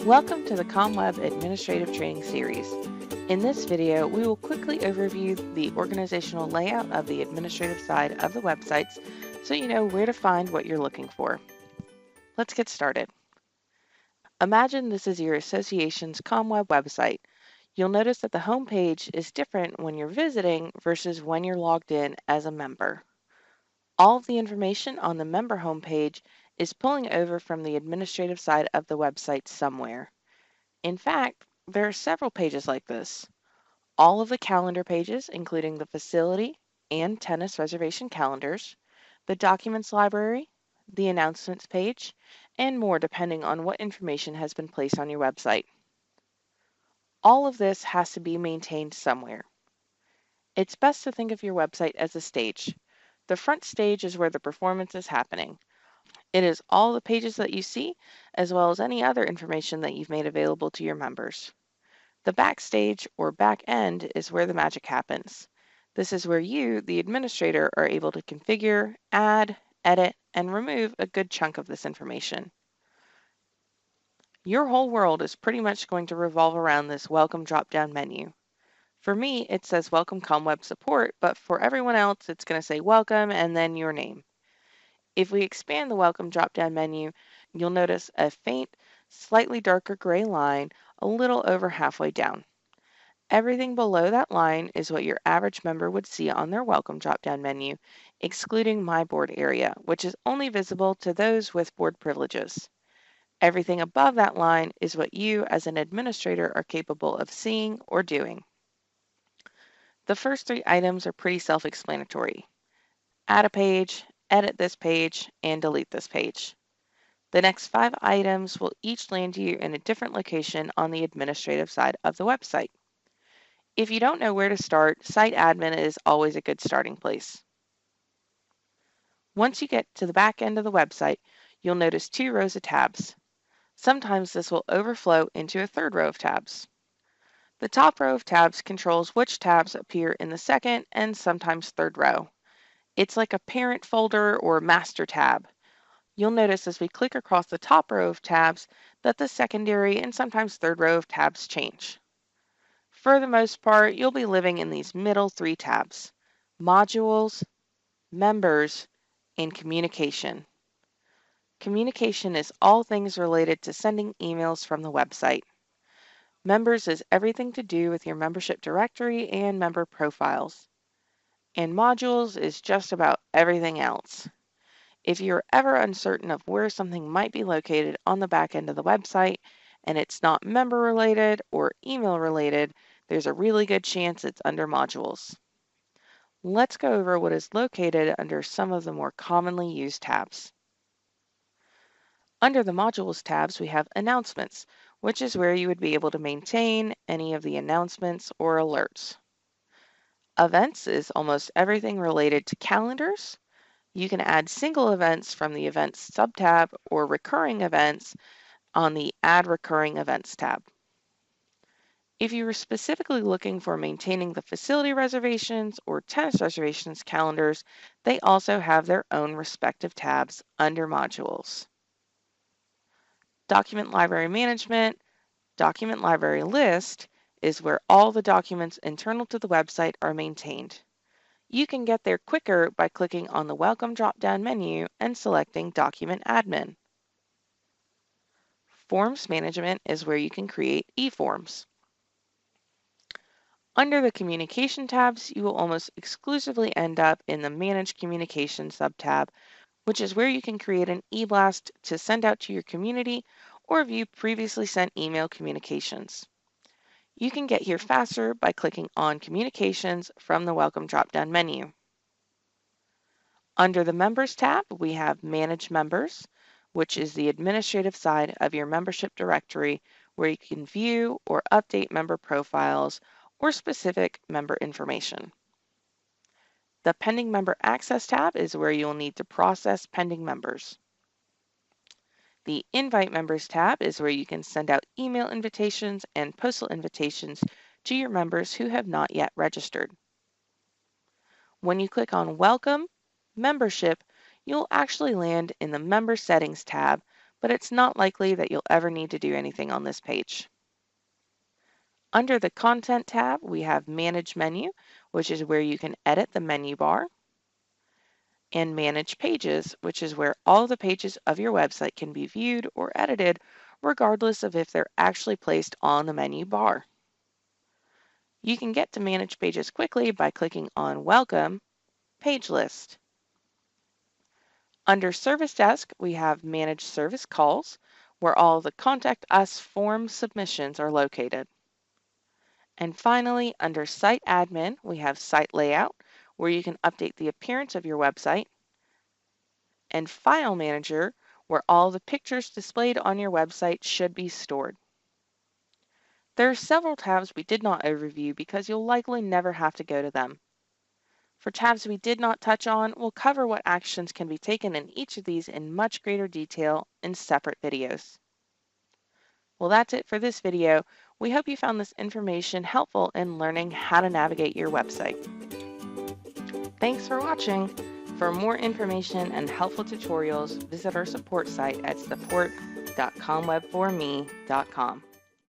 Welcome to the CommWeb Administrative Training Series. In this video, we will quickly overview the organizational layout of the administrative side of the websites so you know where to find what you're looking for. Let's get started. Imagine this is your association's CommWeb website. You'll notice that the home page is different when you're visiting versus when you're logged in as a member. All of the information on the member homepage is pulling over from the administrative side of the website somewhere. In fact, there are several pages like this. All of the calendar pages, including the facility and tennis reservation calendars, the documents library, the announcements page, and more depending on what information has been placed on your website. All of this has to be maintained somewhere. It's best to think of your website as a stage. The front stage is where the performance is happening. It is all the pages that you see, as well as any other information that you've made available to your members. The backstage or back end is where the magic happens. This is where you, the administrator, are able to configure, add, edit, and remove a good chunk of this information. Your whole world is pretty much going to revolve around this welcome drop-down menu. For me, it says welcome CommWeb support, but for everyone else, it's going to say welcome and then your name. If we expand the welcome drop-down menu, you'll notice a faint, slightly darker gray line a little over halfway down. Everything below that line is what your average member would see on their welcome drop-down menu, excluding My Board area, which is only visible to those with board privileges. Everything above that line is what you as an administrator are capable of seeing or doing. The first three items are pretty self-explanatory. Add a page, edit this page, and delete this page. The next 5 items will each land you in a different location on the administrative side of the website. If you don't know where to start, Site Admin is always a good starting place. Once you get to the back end of the website, you'll notice 2 rows of tabs. Sometimes this will overflow into a third row of tabs. The top row of tabs controls which tabs appear in the second and sometimes third row. It's like a parent folder or master tab. You'll notice as we click across the top row of tabs that the secondary and sometimes third row of tabs change. For the most part, you'll be living in these middle 3 tabs: Modules, Members, and Communication. Communication is all things related to sending emails from the website. Members is everything to do with your membership directory and member profiles. And Modules is just about everything else. If you're ever uncertain of where something might be located on the back end of the website and it's not member related or email related, there's a really good chance it's under Modules. Let's go over what is located under some of the more commonly used tabs. Under the Modules tabs, we have Announcements, which is where you would be able to maintain any of the announcements or alerts. Events is almost everything related to calendars. You can add single events from the Events subtab or recurring events on the Add Recurring Events tab. If you were specifically looking for maintaining the facility reservations or tennis reservations calendars, they also have their own respective tabs under Modules. Document Library Management, Document Library List is where all the documents internal to the website are maintained. You can get there quicker by clicking on the Welcome drop-down menu and selecting Document Admin. Forms Management is where you can create e-forms. Under the Communication tabs, you will almost exclusively end up in the Manage Communication subtab, which is where you can create an e-blast to send out to your community or view previously sent email communications. You can get here faster by clicking on Communications from the Welcome drop-down menu. Under the Members tab, we have Manage Members, which is the administrative side of your membership directory where you can view or update member profiles or specific member information. The Pending Member Access tab is where you'll need to process pending members. The Invite Members tab is where you can send out email invitations and postal invitations to your members who have not yet registered. When you click on Welcome, Membership, you'll actually land in the Member Settings tab, but it's not likely that you'll ever need to do anything on this page. Under the Content tab, we have Manage Menu, which is where you can edit the menu bar, and Manage Pages, which is where all the pages of your website can be viewed or edited, regardless of if they're actually placed on the menu bar. You can get to Manage Pages quickly by clicking on Welcome, Page List. Under Service Desk, we have Manage Service Calls, where all the Contact Us form submissions are located. And finally, under Site Admin, we have Site Layout, where you can update the appearance of your website, and File Manager, where all the pictures displayed on your website should be stored. There are several tabs we did not overview because you'll likely never have to go to them. For tabs we did not touch on, we'll cover what actions can be taken in each of these in much greater detail in separate videos. Well, that's it for this video. We hope you found this information helpful in learning how to navigate your website. Thanks for watching. For more information and helpful tutorials, visit our support site at support.comwebforme.com.